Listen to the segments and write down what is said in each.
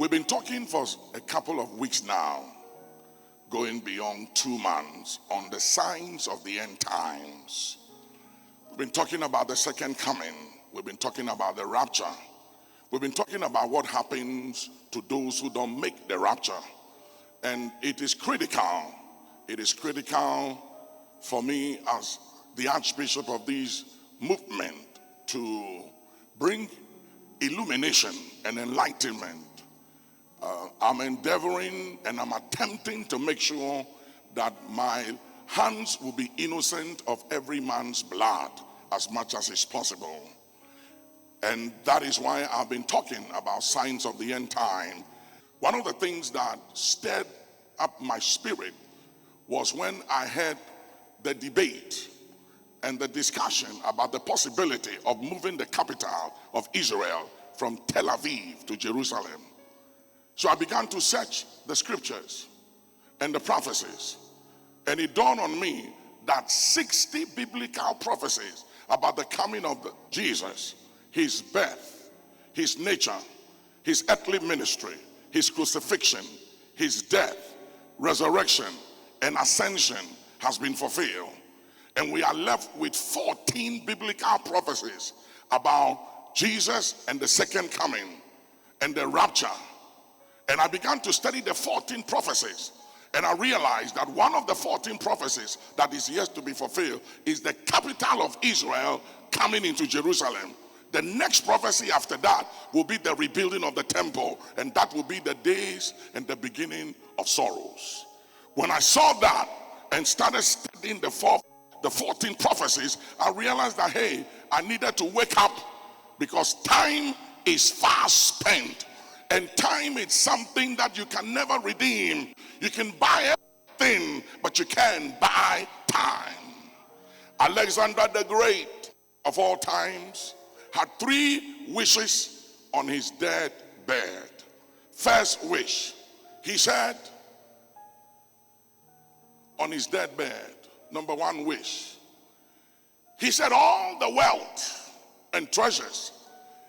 We've been talking for a couple of weeks now, going beyond 2 months, on the signs of the end times. We've been talking about the second coming. We've been talking about the rapture. We've been talking about what happens to those who don't make the rapture. And it is critical. It is critical for me as the Archbishop of this movement to bring illumination and enlightenment. I'm endeavoring and I'm attempting to make sure that my hands will be innocent of every man's blood as much as is possible. And that is why I've been talking about signs of the end time. One of the things that stirred up my spirit was when I heard the debate and the discussion about the possibility of moving the capital of Israel from Tel Aviv to Jerusalem. So I began to search the scriptures and the prophecies, and it dawned on me that 60 biblical prophecies about the coming of Jesus, his birth, his nature, his earthly ministry, his crucifixion, his death, resurrection, and ascension has been fulfilled. And we are left with 14 biblical prophecies about Jesus and the second coming and the rapture. And I began to study the 14 prophecies, and I realized that one of the 14 prophecies that is yet to be fulfilled is the capital of Israel coming into Jerusalem. The next prophecy after that will be the rebuilding of the temple, and that will be the days and the beginning of sorrows. When I saw that and started studying the 14 prophecies, I realized that, hey, I needed to wake up, because time is fast spent. And time is something that you can never redeem. You can buy everything, but you can't buy time. Alexander the Great, of all times, had 3 wishes on his dead bed. First wish, he said, on his dead bed, number 1 wish, he said all the wealth and treasures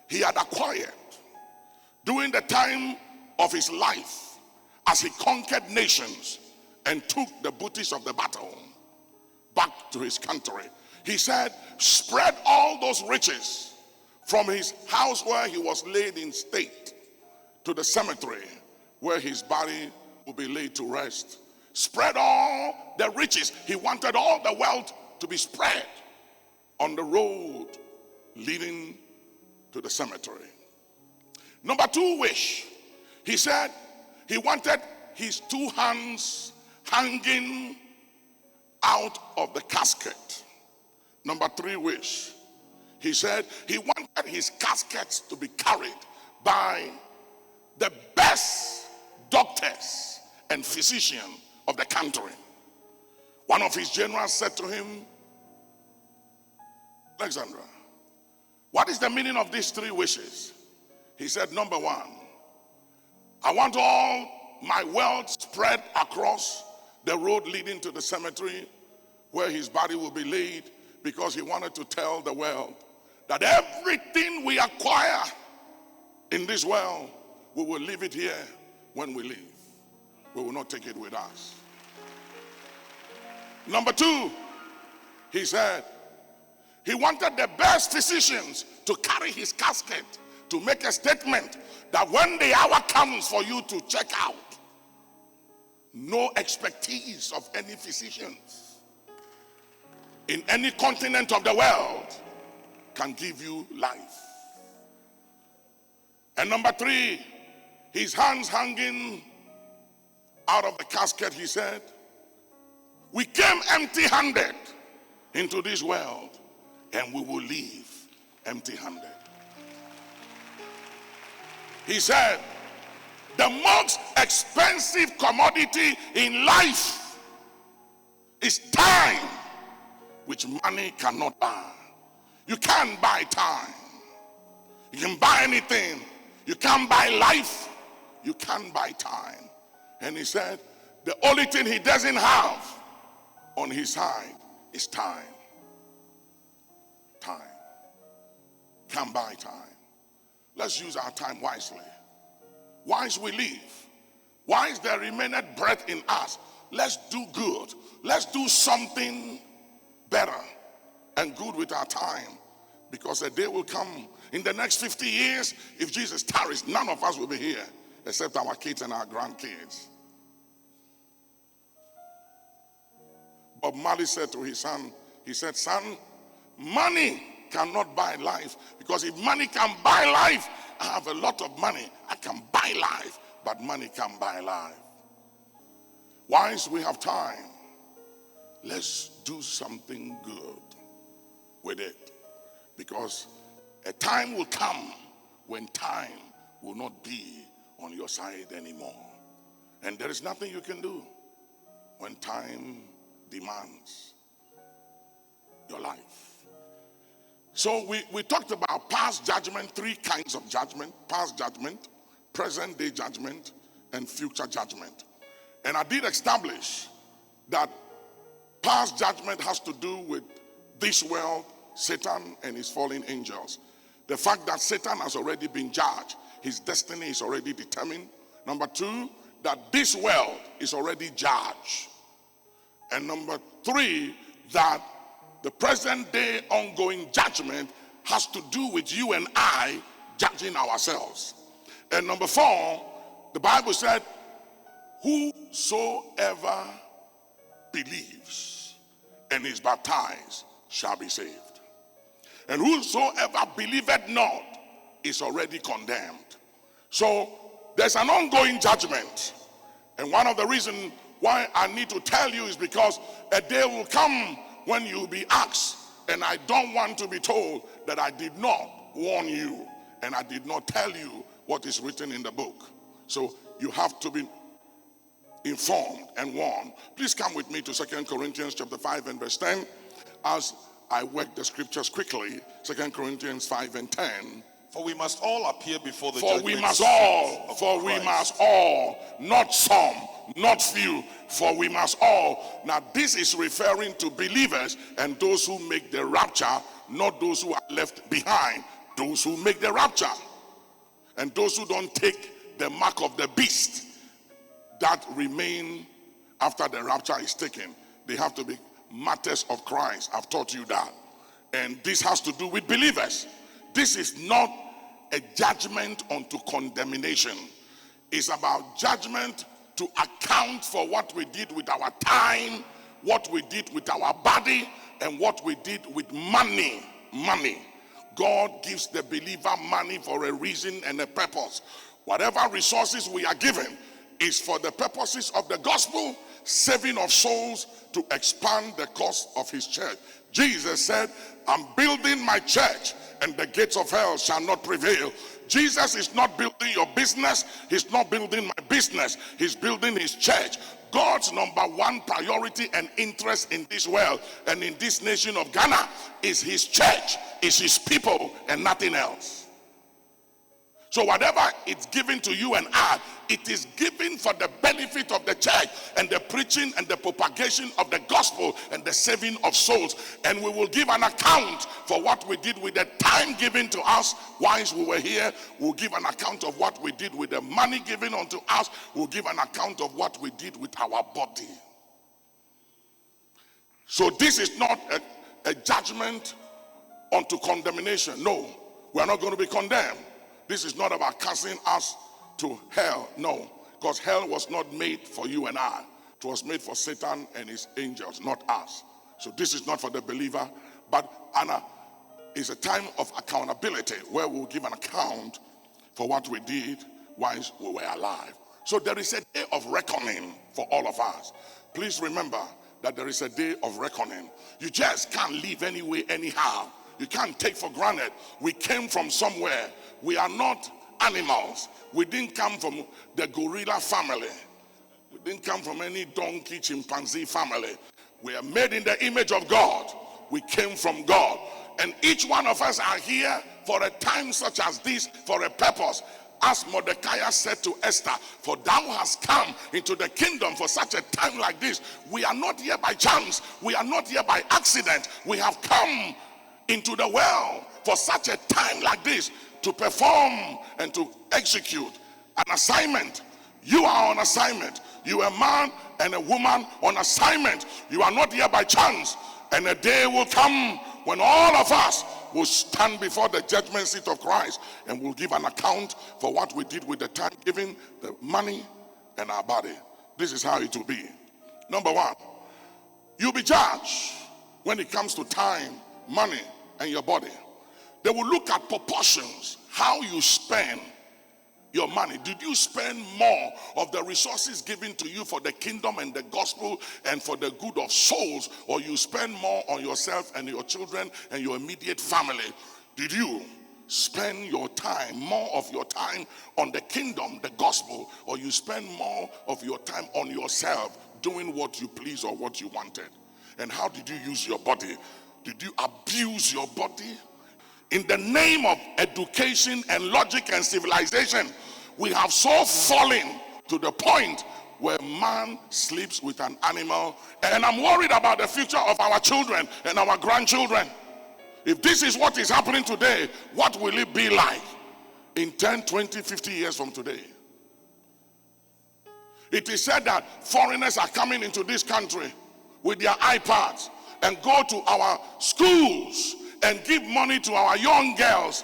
he had acquired during the time of his life as he conquered nations and took the booty of the battle back to his country. He said, spread all those riches from his house where he was laid in state to the cemetery where his body will be laid to rest. Spread all the riches. He wanted all the wealth to be spread on the road leading to the cemetery. Number 2 wish, he said he wanted his 2 hands hanging out of the casket. Number 3 wish, he said he wanted his caskets to be carried by the best doctors and physicians of the country. One of his generals said to him, Alexander, what is the meaning of these 3 wishes? He said, number 1, I want all my wealth spread across the road leading to the cemetery where his body will be laid, because he wanted to tell the world that everything we acquire in this world, we will leave it here when we leave. We will not take it with us. Number 2, he said he wanted the best physicians to carry his casket, to make a statement that when the hour comes for you to check out, no expertise of any physicians in any continent of the world can give you life. And number 3, his hands hanging out of the casket, he said, we came empty-handed into this world, and we will leave empty-handed. He said, the most expensive commodity in life is time, which money cannot buy. You can't buy time. You can buy anything. You can't buy life. You can't buy time. And he said, the only thing he doesn't have on his side is time. Time. Can't buy time. Let's use our time wisely. whilst we live, whilst there remaineth breath in us, let's do good. Let's do something better and good with our time, because a day will come in the next 50 years, if Jesus tarries, none of us will be here except our kids and our grandkids. Bob Marley said to his son, he said, son, money cannot buy life, because if money can buy life, I have a lot of money, I can buy life, but money can't buy life. Whilst we have time, let's do something good with it, because a time will come when time will not be on your side anymore, and there is nothing you can do when time demands your life. So we talked about past judgment, 3 kinds of judgment: past judgment, present day judgment, and future judgment. And I did establish that past judgment has to do with this world, Satan and his fallen angels. The fact that Satan has already been judged, his destiny is already determined. Number 2, that this world is already judged. And number 3, that the present day ongoing judgment has to do with you and I judging ourselves. And number 4, the Bible said, whosoever believes and is baptized shall be saved. And whosoever believeth not is already condemned. So there's an ongoing judgment. And one of the reasons why I need to tell you is because a day will come when you'll be asked, and I don't want to be told that I did not warn you and I did not tell you what is written in the book. So you have to be informed and warned. Please come with me to 2 Corinthians chapter 5 and verse 10 as I work the scriptures quickly. 2 Corinthians 5 and 10. For we must all appear before the For judgment we must seat all, of for we Christ. must all, not some, not few, for we must all. Now this is referring to believers and those who make the rapture, not those who are left behind, those who make the rapture. And those who don't take the mark of the beast that remain after the rapture is taken, they have to be martyrs of Christ. I've taught you that. And this has to do with believers. This is not a judgment unto condemnation. It's about judgment to account for what we did with our time, what we did with our body, and what we did with money. Money. God gives the believer money for a reason and a purpose. Whatever resources we are given is for the purposes of the gospel, saving of souls, to expand the cause of his church. Jesus said, I'm building my church and the gates of hell shall not prevail. Jesus is not building your business. He's not building my business. He's building his church. God's number 1 priority and interest in this world and in this nation of Ghana is his church, is his people, and nothing else. So whatever it's given to you and I, it is given for the benefit of the church and the preaching and the propagation of the gospel and the saving of souls. And we will give an account for what we did with the time given to us whilst we were here. We'll give an account of what we did with the money given unto us. We'll give an account of what we did with our body. So this is not a judgment unto condemnation. No, we're not going to be condemned. This is not about casting us to hell. No, because hell was not made for you and I. It was made for Satan and his angels, not us. So this is not for the believer, but Anna is a time of accountability where we'll give an account for what we did whilst we were alive. So there is a day of reckoning for all of us. Please remember that there is a day of reckoning. You just can't live anyway, anyhow. You can't take for granted. We came from somewhere. We are not animals. We didn't come from the gorilla family. We didn't come from any donkey, chimpanzee family. We are made in the image of God. We came from God. And each one of us are here for a time such as this, for a purpose. As Mordecai said to Esther, for thou hast come into the kingdom for such a time like this. We are not here by chance. We are not here by accident. We have come into the world for such a time like this to perform and to execute An assignment. You are on assignment. You are a man and a woman on assignment. You are not here by chance. And a day will come when all of us will stand before the judgment seat of Christ and will give an account for what we did with the time given, the money, and our body. This is how it will be. Number one, you'll be judged when it comes to time, money, and your body. They will look at proportions, how you spend your money. Did you spend more of the resources given to you for the kingdom and the gospel and for the good of souls, or you spend more on yourself and your children and your immediate family? Did you spend your time, more of your time on the kingdom, the gospel, or you spend more of your time on yourself, doing what you please or what you wanted? And how did you use your body? Did you abuse your body? In the name of education and logic and civilization, we have so fallen to the point where man sleeps with an animal. And I'm worried about the future of our children and our grandchildren. If this is what is happening today, what will it be like in 10, 20, 50 years from today? It is said that foreigners are coming into this country with their iPads and go to our schools and give money to our young girls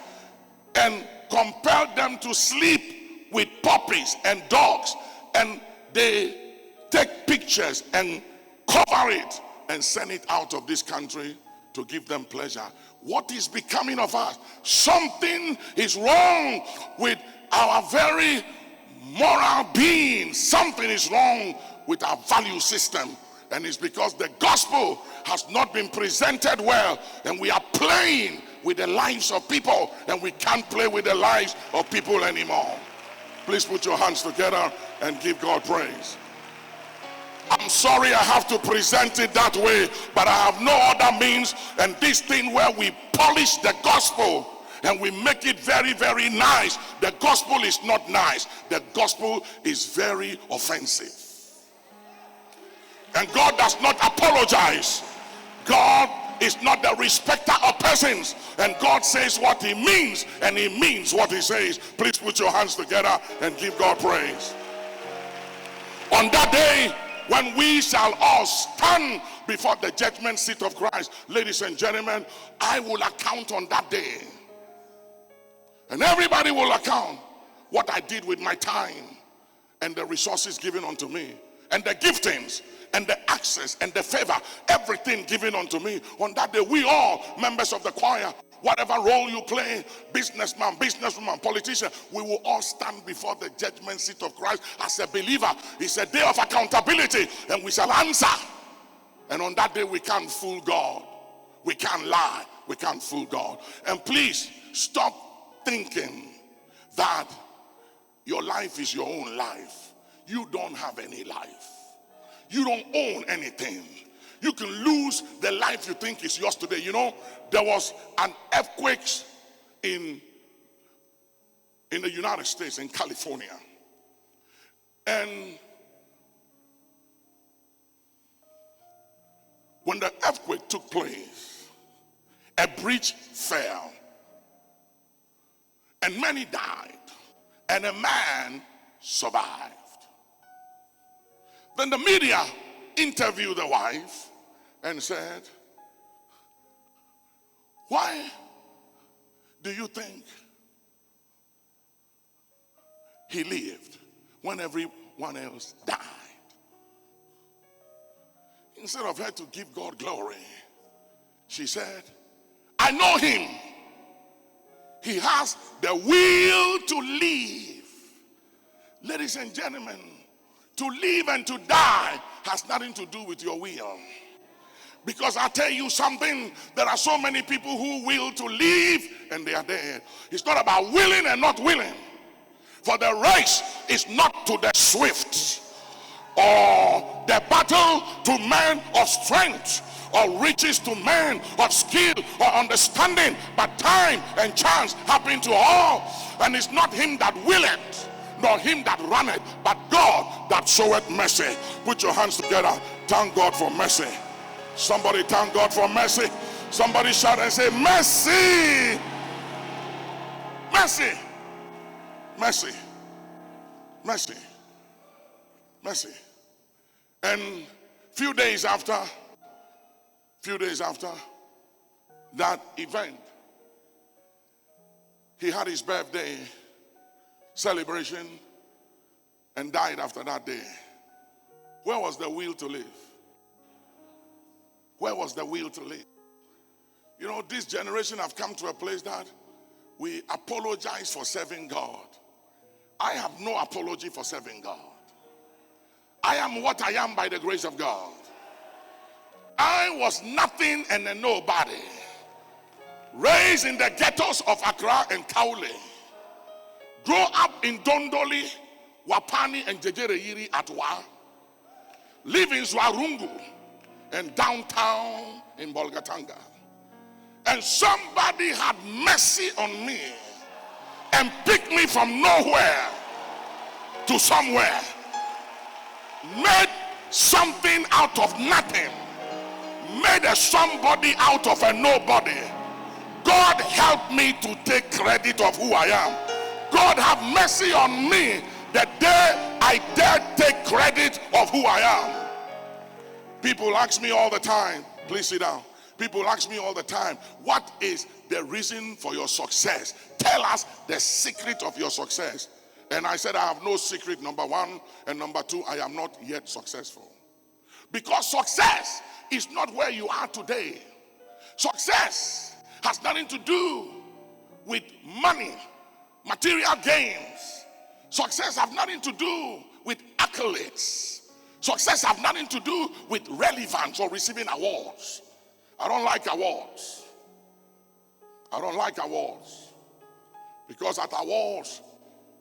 and compel them to sleep with puppies and dogs, and they take pictures and cover it and send it out of this country to give them pleasure. What is becoming of us? Something is wrong with our very moral being. Something is wrong with our value system. And it's because the gospel has not been presented well, and we are playing with the lives of people, and we can't play with the lives of people anymore. Please put your hands together and give God praise. I'm sorry I have to present it that way, but I have no other means. And this thing where we polish the gospel and we make it very, very nice. The gospel is not nice. The gospel is very offensive. And God does not apologize. God is not the respecter of persons. And God says what he means, and he means what he says. Please put your hands together and give God praise. On that day, when we shall all stand before the judgment seat of Christ, ladies and gentlemen, I will account on that day. And everybody will account what I did with my time and the resources given unto me and the giftings and the access and the favor, everything given unto me. On that day, we all, members of the choir, whatever role you play, businessman, businesswoman, politician, we will all stand before the judgment seat of Christ as a believer. It's a day of accountability, and we shall answer. And on that day, we can't fool God. We can't lie. We can't fool God. And please, stop thinking that your life is your own life. You don't have any life. You don't own anything. You can lose the life you think is yours today. You know, there was an earthquake in the United States, in California. And when the earthquake took place, a bridge fell. And many died. And a man survived. Then the media interviewed the wife and said, why do you think he lived when everyone else died? Instead of her to give God glory, she said, I know him. He has the will to live. Ladies and gentlemen, to live and to die has nothing to do with your will. Because I tell you something, there are so many people who will to live and they are dead. It's not about willing and not willing. For the race is not to the swift, or the battle to man of strength, or riches to man of skill or understanding, but time and chance happen to all. And it's not him that willeth, nor him that runneth, but God that showeth mercy. Put your hands together. Thank God for mercy. Somebody thank God for mercy. Somebody shout and say, mercy. Mercy. Mercy. Mercy. Mercy. And few days after that event, he had his birthday celebration and died after that day. Where was the will to live? Where was the will to live? You know, this generation have come to a place that we apologize for serving God. I have no apology for serving God. I am what I am by the grace of God. I was nothing and a nobody. Raised in the ghettos of Accra and Kaule. Grow up in Dondoli, Wapani and Jejereyiri Atwa. Live in Zwarungu and downtown in Bolgatanga. And somebody had mercy on me and picked me from nowhere to somewhere. Made something out of nothing. Made a somebody out of a nobody. God help me to take credit of who I am. God have mercy on me the day I dare take credit of who I am. People ask me all the time, please sit down. People ask me all the time, what is the reason for your success? Tell us the secret of your success. And I said, I have no secret, number one. And number two, I am not yet successful. Because success is not where you are today. Success has nothing to do with money, material gains. Success has nothing to do with accolades. Success has nothing to do with relevance or receiving awards. I don't like awards. I don't like awards. Because at awards,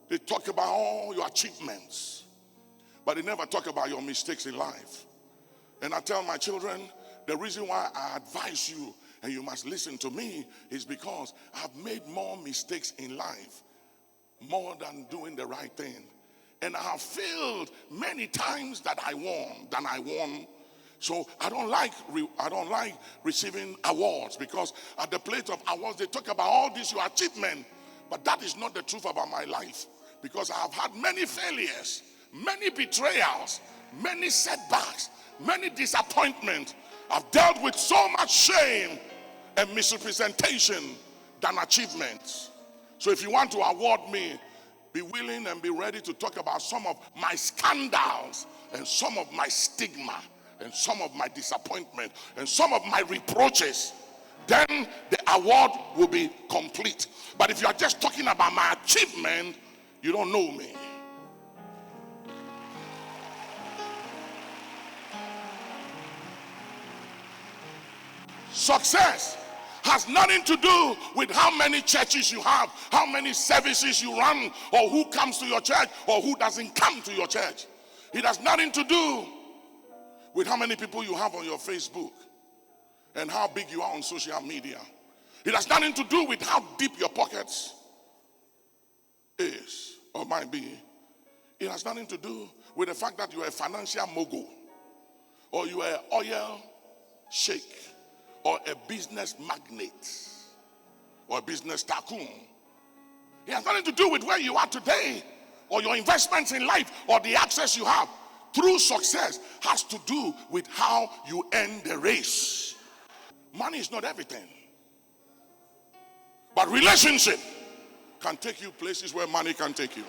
they talk about all your achievements, but they never talk about your mistakes in life. And I tell my children, the reason why I advise you and you must listen to me is because I've made more mistakes in life more than doing the right thing. And I have failed many times than I won. So I don't like receiving awards, because at the plate of awards they talk about all this your achievement, but that is not the truth about my life, because I have had many failures, many betrayals, many setbacks, many disappointments. I've dealt with so much shame and misrepresentation than achievements. So if you want to award me, be willing and be ready to talk about some of my scandals and some of my stigma and some of my disappointment and some of my reproaches. Then the award will be complete. But if you are just talking about my achievement, you don't know me. Success has nothing to do with how many churches you have, how many services you run, or who comes to your church or who doesn't come to your church. It has nothing to do with how many people you have on your Facebook and how big you are on social media. It has nothing to do with how deep your pockets is or might be. It has nothing to do with the fact that you are a financial mogul or you are an oil sheikh or a business magnate or a business tycoon. It has nothing to do with where you are today or your investments in life or the access you have. True success has to do with how you end the race. Money is not everything. But relationship can take you places where money can take you.